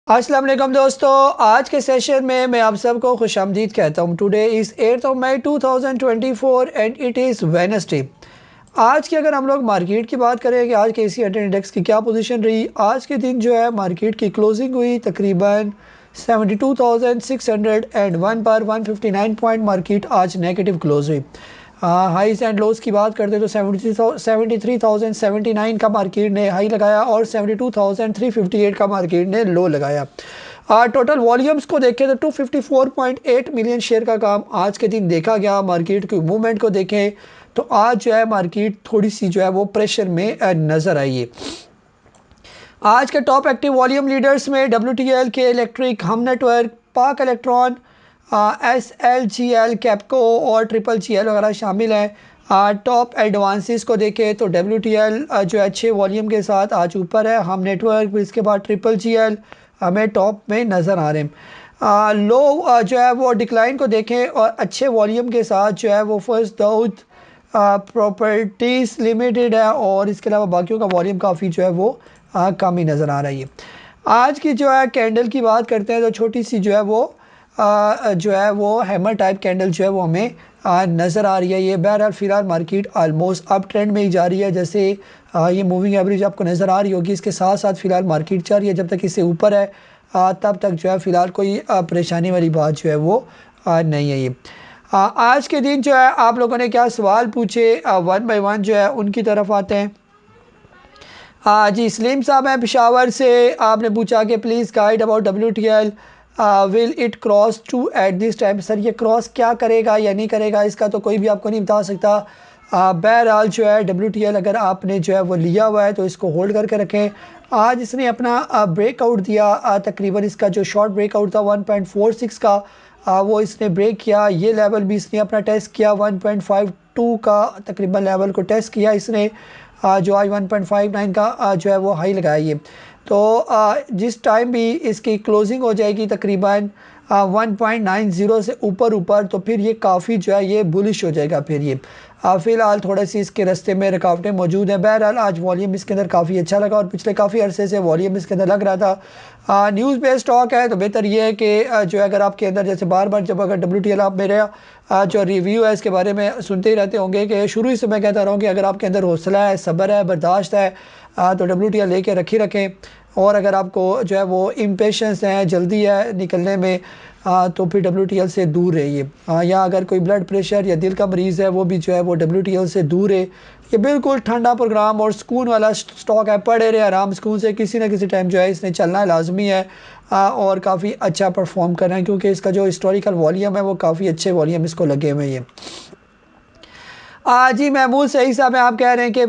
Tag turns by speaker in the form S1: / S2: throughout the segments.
S1: अस्सलाम वालेकुम दोस्तों, आज के सेशन में मैं आप सबको खुशामदीद कहता हूँ। Today is 8 May 2024 and it is Wednesday. आज की अगर हम लोग मार्केट की बात करें कि आज के एसी हंड्रेड इंडेक्स की क्या पोजीशन रही, आज के दिन जो है मार्केट की क्लोजिंग हुई तकरीबन 72,601 पर 159 पॉइंट मार्केट आज नेगेटिव क्लोज हुई। हाईज एंड लोज की बात करते हैं तो 73,079 का मार्केट ने हाई लगाया और 72,358 का मार्केट ने लो लगाया। टोटल वॉल्यूम्स को देखें तो 254.8 मिलियन शेयर का काम आज के दिन देखा गया। मार्केट की मूवमेंट को देखें तो आज जो है मार्केट थोड़ी सी जो है वो प्रेशर में नज़र आई है। आज के टॉप एक्टिव वॉल्यूम लीडर्स में WTL, के इलेक्ट्रिक, हम नेटवर्क, पाक इलेक्ट्रॉन, SLGL, कैपको और ट्रिपल GL वगैरह शामिल हैं। टॉप एडवांसेस को देखें तो WTL जो अच्छे वॉल्यूम के साथ आज ऊपर है। हम नेटवर्क, फिर इसके बाद ट्रिपल GL हमें टॉप में नज़र आ रहे हैं। लो जो है वो डिक्लाइन को देखें और अच्छे वॉल्यूम के साथ जो है वो फर्स्ट दाऊद प्रॉपर्टीज़ लिमिटेड है और इसके अलावा बाकियों का वॉल्यूम काफ़ी जो है वो कम ही नज़र आ रही है। आज की जो है कैंडल की बात करते हैं तो छोटी सी जो है वो हैमर टाइप कैंडल जो है वो हमें नज़र आ रही है। ये बहरहाल फ़िलहाल मार्केट आलमोस्ट अप ट्रेंड में ही जा रही है। जैसे ये मूविंग एवरेज आपको नज़र आ रही होगी, इसके साथ साथ फ़िलहाल मार्केट चल रही है। जब तक इससे ऊपर है तब तक जो है फ़िलहाल कोई परेशानी वाली बात जो है वो नहीं है। ये आज के दिन जो है आप लोगों ने क्या सवाल पूछे, वन बाय वन जो है उनकी तरफ आते हैं। जी सलीम साहब हैं पेशावर से, आपने पूछा कि please guide about WTL, will it cross two eight this time. Sir ये क्रॉस क्या करेगा या नहीं करेगा इसका तो कोई भी आपको नहीं बता सकता। बहरहाल जो है WTL अगर आपने जो है वो लिया हुआ है तो इसको होल्ड करके रखें। आज इसने अपना ब्रेकआउट दिया, तकरीबन इसका जो शॉर्ट ब्रेकआउट था 1.46 का, वो इसने ब्रेक किया। ये लेवल भी इसने अपना टेस्ट किया, 1.52 का तकरीबन लेवल को टेस्ट किया इसने, जो आज 1.59 का जो है वो हाई लगाया ये। तो जिस टाइम भी इसकी क्लोजिंग हो जाएगी तकरीबन 1.90 से ऊपर तो फिर ये काफ़ी जो है ये बुलिश हो जाएगा। फिर ये फ़िलहाल थोड़ी सी इसके रास्ते में रुकावटें मौजूद हैं। बहरहाल आज वॉल्यूम इसके अंदर काफ़ी अच्छा लगा और पिछले काफ़ी अरसे से वॉल्यूम इसके अंदर लग रहा था। न्यूज़ बेस्ड स्टॉक है तो बेहतर ये है कि जो है अगर आपके अंदर जैसे बार बार जब अगर WTL आप मेरे जो रिव्यू है इसके बारे में सुनते ही रहते होंगे कि शुरू ही से मैं कहता रहा हूँ कि अगर आपके अंदर हौसला है, सब्र है, बर्दाश्त है तो WTL लेके रखें। और अगर आपको जो है वो इम्पेशंस है, जल्दी है निकलने में, तो फिर WTL से दूर रहिए। या अगर कोई ब्लड प्रेशर या दिल का मरीज़ है वो भी जो है वो WTL से दूर है। ये बिल्कुल ठंडा प्रोग्राम और सुकून वाला स्टॉक है, पड़े रहे आराम सुकून से, किसी ना किसी टाइम जो है इसने चलना लाजमी है और काफ़ी अच्छा परफॉर्म करना है क्योंकि इसका जो हिस्टोरिकल वॉल्यूम है वो काफ़ी अच्छे वॉल्यूम इसको लगे हुए हैं। जी महमूद सही साहब आप कह रहे हैं कि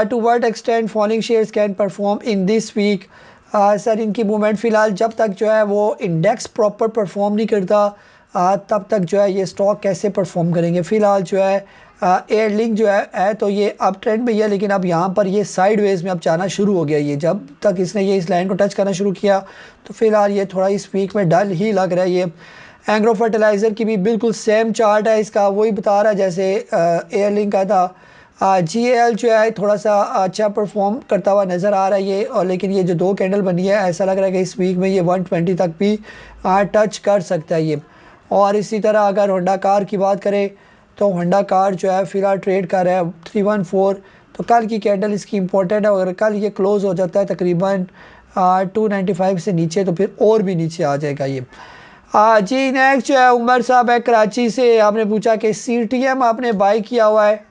S1: to what extent falling shares can perform in this week. Sir इनकी मूवमेंट फ़िलहाल जब तक जो है वो इंडेक्स प्रॉपर परफॉर्म नहीं करता तब तक जो है ये स्टॉक कैसे परफॉर्म करेंगे। फ़िलहाल जो है एयरलिंक जो है तो ये अप ट्रेंड में ही है, लेकिन अब यहाँ पर ये साइडवेज में अब जाना शुरू हो गया। ये जब तक इसने ये इस लाइन को टच करना शुरू किया तो फ़िलहाल ये थोड़ा इस वीक में डल ही लग रहा है। ये एंग्रो फर्टिलाइज़र की भी बिल्कुल सेम चार्ट है इसका, वही बता रहा है जैसे एयरलिंक का था। GAL जो है थोड़ा सा अच्छा परफॉर्म करता हुआ नज़र आ रहा है ये, और लेकिन ये जो दो कैंडल बनी है ऐसा लग रहा है कि इस वीक में ये 120 तक भी टच कर सकता है ये। और इसी तरह अगर होंडा कार की बात करें तो होंडा कार जो है फ़िलहाल ट्रेड कर रहा है 314। तो कल की कैंडल इसकी इंपॉर्टेंट है, अगर कल ये क्लोज़ हो जाता है तकरीबन 295 से नीचे तो फिर और भी नीचे आ जाएगा ये। जी नेक्स्ट जो है उमर साहब है कराची से, आपने पूछा कि CTM आपने बाई किया हुआ है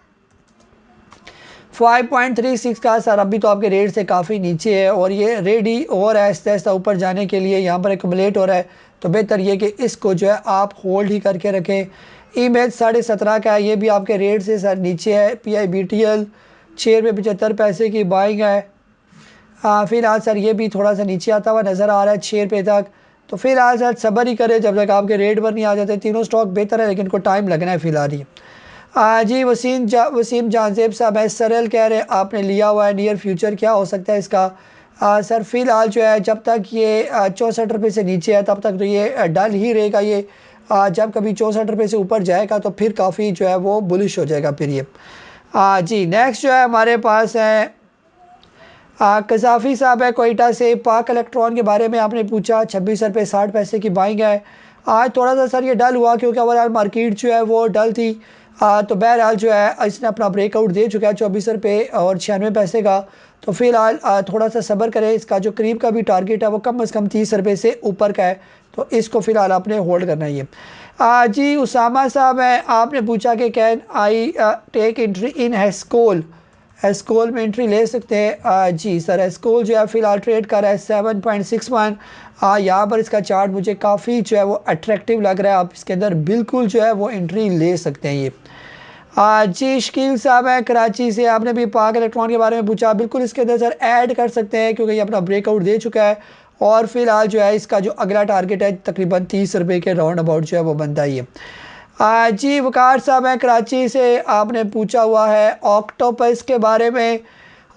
S1: 5.36 का। सर अभी तो आपके रेट से काफ़ी नीचे है और ये रेडी और आहिस्ता आहिस्ता ऊपर जाने के लिए यहाँ पर एकमुलेट हो रहा है, तो बेहतर ये कि इसको जो है आप होल्ड ही करके रखें। इमेज 17.5 का है, ये भी आपके रेट से सर नीचे है। PIBTL 6 रुपये 75 पैसे की बाइंग है। फ़िलहाल सर ये भी थोड़ा सा नीचे आता हुआ नज़र आ रहा है 6 रुपये तक। तो फ़िलहाल सर सब्र ही करें जब तक आपके रेट पर नहीं आ जाते। तीनों स्टॉक बेहतर है लेकिन इनको टाइम लगना है फ़िलहाल ही। जी वसीम जानजेब साहब है सरल कह रहे आपने लिया हुआ है, नियर फ्यूचर क्या हो सकता है इसका। सर फ़िलहाल जो है जब तक ये 64 रुपये से नीचे है तब तक तो ये डल ही रहेगा ये। जब कभी 64 रुपये से ऊपर जाएगा तो फिर काफ़ी जो है वो बुलिश हो जाएगा फिर ये। जी नेक्स्ट जो है हमारे पास है कज़ाफ़ी साहब है कोयटा से, पाक इलेक्ट्रॉन के बारे में आपने पूछा, 26 रुपये 60 पैसे की बाइंग है। आज थोड़ा सा सर ये डल हुआ क्योंकि ओवरऑल मार्केट जो है वो डल थी। तो बहरहाल जो है इसने अपना ब्रेकआउट दे चुका है 24 रुपये और 96 पैसे का। तो फ़िलहाल थोड़ा सा सब्र करें, इसका जो करीब का भी टारगेट है वो कम से कम 30 रुपये से ऊपर का है, तो इसको फ़िलहाल आपने होल्ड करना है। जी उसामा साहब है, आपने पूछा कि can I take entry in हेस्कोल, एस्कोल में एंट्री ले सकते हैं। जी सर, एस्कोल जो है फ़िलहाल ट्रेड कर रहा है 7.61। यहाँ पर इसका चार्ट मुझे काफ़ी जो है वो अट्रैक्टिव लग रहा है, आप इसके अंदर बिल्कुल जो है वो एंट्री ले सकते हैं ये। जी शकील साहब हैं कराची से, आपने भी पाक इलेक्ट्रॉन के बारे में पूछा, बिल्कुल इसके अंदर सर ऐड कर सकते हैं क्योंकि ये अपना ब्रेकआउट दे चुका है और फ़िलहाल जो है इसका जो अगला टारगेट है तकरीबन 30 रुपये के राउंड अबाउट जो है वो बनता ही है। जी वकार साहब हैं कराची से, आपने पूछा हुआ है ऑक्टोपस के बारे में।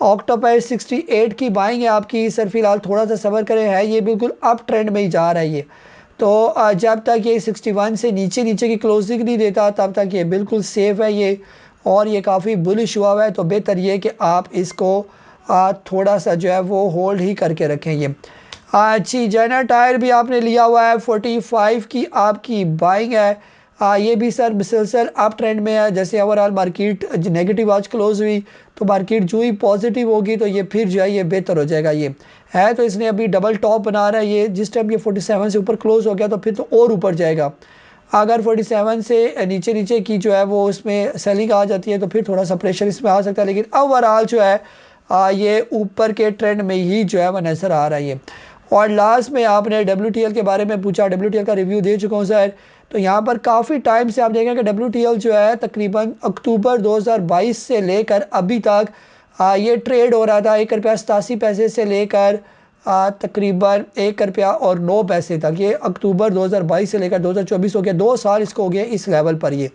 S1: ऑक्टोपस 68 की बाइंग है आपकी सर, फ़िलहाल थोड़ा सा सब्र करें, है ये बिल्कुल अप ट्रेंड में ही जा रहा है ये। तो जब तक ये 61 से नीचे की क्लोजिंग नहीं देता तब तक ये बिल्कुल सेफ़ है ये, और ये काफ़ी बुलिश हुआ हुआ है। तो बेहतर ये कि आप इसको थोड़ा सा जो है वो होल्ड ही करके रखें ये। जी जनरल टायर भी आपने लिया हुआ है, 45 की आपकी बाइंग है। ये भी सर मुसलसल अप ट्रेंड में है, जैसे ओवरऑल मार्केट नेगेटिव आज क्लोज हुई तो मार्केट जो ही पॉजिटिव होगी तो ये फिर जो है ये बेहतर हो जाएगा ये है। तो इसने अभी डबल टॉप बना रहा है ये, जिस टाइम ये 47 से ऊपर क्लोज हो गया तो फिर तो और ऊपर जाएगा। अगर 47 से नीचे की जो है वो उसमें सेलिंग आ जाती है तो फिर थोड़ा सा प्रेशर इसमें आ सकता है, लेकिन ओवरऑल जो है ये ऊपर के ट्रेंड में ही जो है वह नज़र आ रहा है ये। और लास्ट में आपने WTL के बारे में पूछा, WTL का रिव्यू दे चुका हूँ सर। तो यहाँ पर काफ़ी टाइम से आप देखें कि WTL जो है तकरीबन अक्टूबर 2022 से लेकर अभी तक ये ट्रेड हो रहा था 1 रुपया 87 पैसे से लेकर तकरीबन 1 रुपया और 9 पैसे तक। ये अक्टूबर 2022 से लेकर 2024 हो गया, 2 साल इसको हो गया इस लेवल पर ये।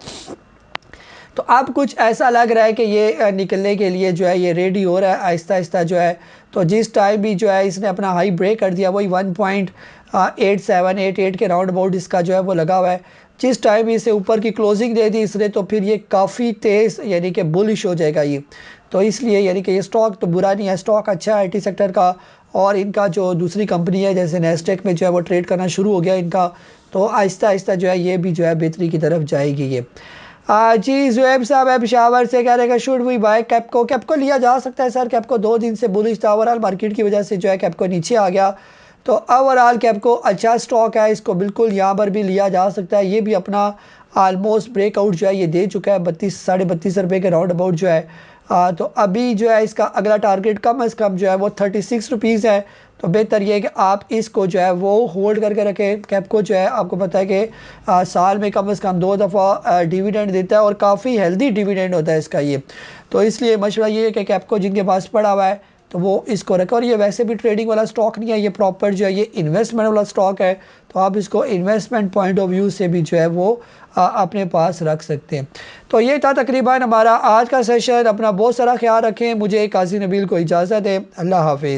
S1: तो अब कुछ ऐसा लग रहा है कि ये निकलने के लिए जो है ये रेडी हो रहा है आहिस्ता आहिस्ता जो है। तो जिस टाइम भी जो है इसने अपना हाई ब्रेक कर दिया वही 1.8788 के राउंड अबाउट इसका जो है वो लगा हुआ है। जिस टाइम भी इसे ऊपर की क्लोजिंग दे दी इसने तो फिर ये काफ़ी तेज़ यानी कि बुलिश हो जाएगा ये। तो इसलिए यानी कि ये स्टॉक तो बुरा नहीं है, स्टॉक अच्छा है IT सेक्टर का, और इनका जो दूसरी कंपनी है जैसे नेस्टेक में जो है वो ट्रेड करना शुरू हो गया इनका, तो आहिस्ता आहिस्ता जो है ये भी जो है बेहतरी की तरफ जाएगी ये। जी ज़ुएब साहब है पेशावर से, कह रहे हैं should we buy Capco. Capco लिया जा सकता है सर, कैपको 2 दिन से बुलिश था, ओवरऑल मार्केट की वजह से जो है कैपको नीचे आ गया। तो ओवरऑल कैपको अच्छा स्टॉक है, इसको बिल्कुल यहाँ पर भी लिया जा सकता है। ये भी अपना आलमोस्ट ब्रेकआउट जो है ये दे चुका है 32-32.5 रुपये के राउंड अबाउट जो है। तो अभी जो है इसका अगला टारगेट कम अज़ कम जो है वो 36 रुपीज़ है। तो बेहतर ये है कि आप इसको जो है वो होल्ड करके रखें। कैपको जो है आपको पता है कि साल में कम से कम 2 दफ़ा डिविडेंड देता है और काफ़ी हेल्दी डिविडेंड होता है इसका ये। तो इसलिए मशवरा ये है कि कैपको जिनके पास पड़ा हुआ है तो वो इसको रखें। और ये वैसे भी ट्रेडिंग वाला स्टॉक नहीं है, ये प्रॉपर जो है ये इन्वेस्टमेंट वाला स्टॉक है। तो आप इसको इन्वेस्टमेंट पॉइंट ऑफ व्यू से भी जो है वो अपने पास रख सकते हैं। तो ये था तकरीबन हमारा आज का सेशन। अपना बहुत सारा ख्याल रखें। मुझे काजी नबील को इजाज़त है। अल्लाह हाफिज़।